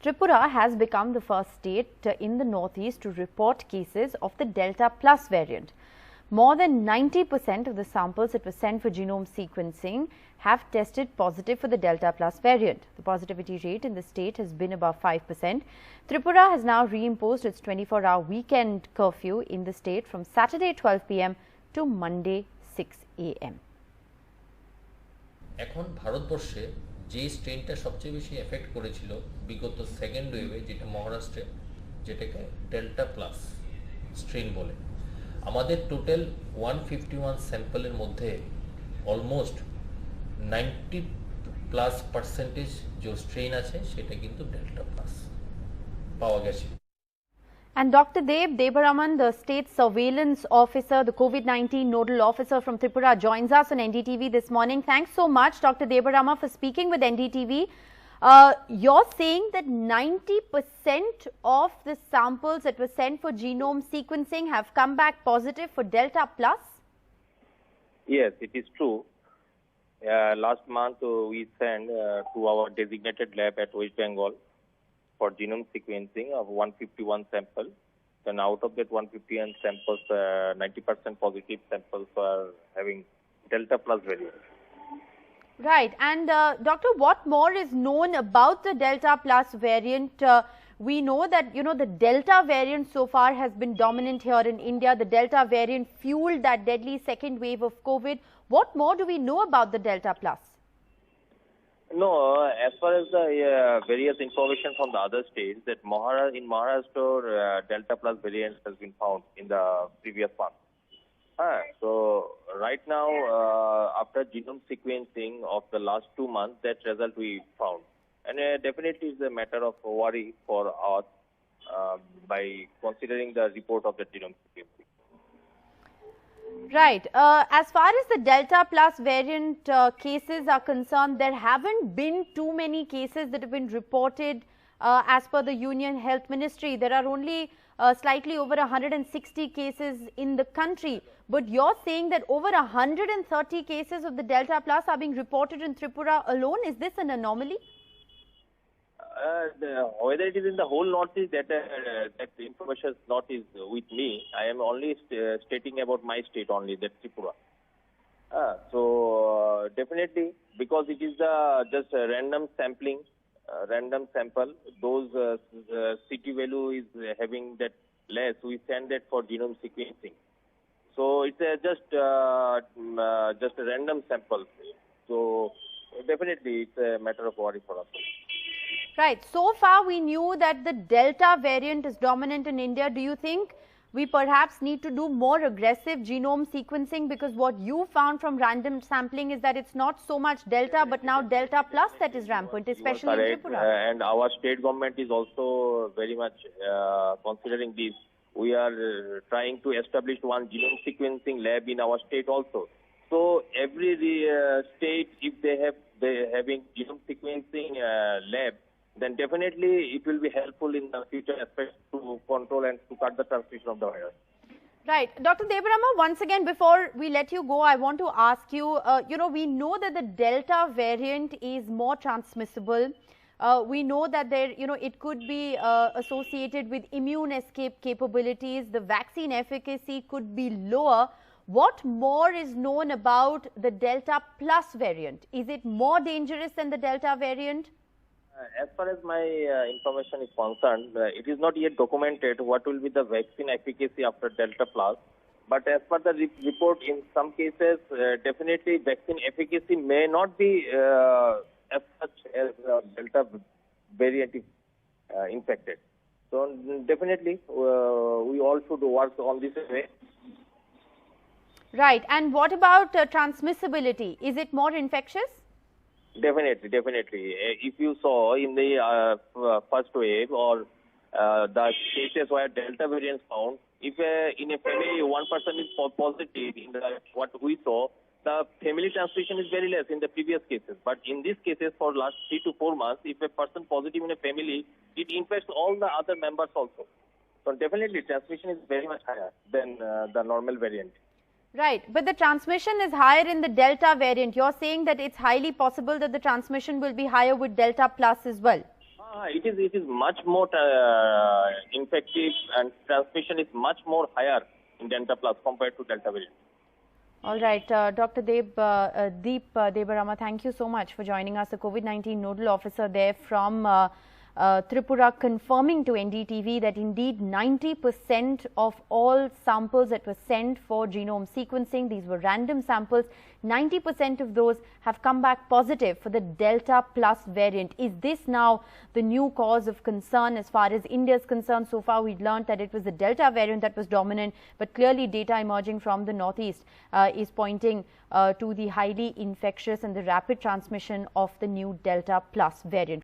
Tripura has become the first state in the northeast to report cases of the Delta Plus variant. More than 90% of the samples that were sent for genome sequencing have tested positive for the Delta Plus variant. The positivity rate in the state has been above 5%. Tripura has now reimposed its 24-hour weekend curfew in the state from Saturday 12 p.m. to Monday 6 a.m. এখন ভারতবর্ষে যে স্ট্রেনটা সবচেয়ে বেশি effect করেছিল বিগত second ওয়েভে, যেটা মহারাষ্ট্রে, যেটাকে ডেল্টা প্লাস স্ট্রেন বলে, আমাদের টোটাল 151 স্যাম্পলের মধ্যে অলমোস্ট 90+% যে স্ট্রেন আছে সেটা কিন্তু ডেল্টা প্লাস পাওয়া গেছে। And Dr. Devaraman, the state surveillance officer, the Covid-19 nodal officer from Tripura, joins us on NDTV this morning. Thanks so much, Dr. Devaraman, for speaking with NDTV. You're saying that 90% of the samples that were sent for genome sequencing have come back positive for Delta Plus? Yes, it is true. Last month, we sent to our designated lab at West Bengal for genome sequencing of 151 samples. Then out of that 151 samples, 90% positive samples are having Delta Plus variant. Right. And Doctor, what more is known about the Delta Plus variant? We know that, the Delta variant so far has been dominant here in India. The Delta variant fueled that deadly second wave of COVID. What more do we know about the Delta Plus? No, as far as the various information from the other states, that in Maharashtra, Delta Plus variant has been found in the previous month. So right now, after genome sequencing of the last 2 months, that result we found. And definitely is a matter of worry for us by considering the report of the genome sequencing. Right. As far as the Delta Plus variant cases are concerned, there haven't been too many cases that have been reported as per the Union Health Ministry. There are only slightly over 160 cases in the country. But you're saying that over 130 cases of the Delta Plus are being reported in Tripura alone. Is this an anomaly? Whether it is in the whole Northeast, that information is not with me. I am only stating about my state only, that Tripura. So definitely, because it is just a random sampling, random sample, those CT value is having that less, we send that for genome sequencing. So it's just a random sample. So definitely, it's a matter of worry for us. Right. So far, we knew that the Delta variant is dominant in India. Do you think we perhaps need to do more aggressive genome sequencing? Because what you found from random sampling is that it's not so much Delta, but now Delta Plus that is rampant, especially in Tripura. And our state government is also very much considering this. We are trying to establish one genome sequencing lab in our state also. So every state, if they having genome sequencing lab, then definitely it will be helpful in the future aspects to control and to cut the transmission of the virus. Right. Dr. Devaraman, once again, before we let you go, I want to ask you, we know that the Delta variant is more transmissible. We know that it could be associated with immune escape capabilities. The vaccine efficacy could be lower. What more is known about the Delta Plus variant? Is it more dangerous than the Delta variant? As far as my information is concerned, it is not yet documented what will be the vaccine efficacy after Delta Plus. But as per the report, in some cases, definitely vaccine efficacy may not be as such as Delta variant is infected. So definitely, we all should work on this way. Right. And what about transmissibility? Is it more infectious? Definitely. If you saw in the first wave or the cases where Delta variants found, if in a family one person is positive, in what we saw, the family transmission is very less in the previous cases. But in these cases, for last 3 to 4 months, if a person positive in a family, it infects all the other members also. So definitely transmission is very much higher than the normal variant. Right, but the transmission is higher in the Delta variant. You're saying that it's highly possible that the transmission will be higher with Delta Plus as well. It is much more infective, and transmission is much more higher in Delta Plus compared to Delta variant. All right, Dr. Deep Debarama, thank you so much for joining us, the COVID-19 nodal officer there from Tripura, confirming to NDTV that indeed 90% of all samples that were sent for genome sequencing, these were random samples, 90% of those have come back positive for the Delta Plus variant. Is this now the new cause of concern as far as India is concerned? So far we'd learned that it was the Delta variant that was dominant, but clearly data emerging from the northeast is pointing to the highly infectious and the rapid transmission of the new Delta Plus variant.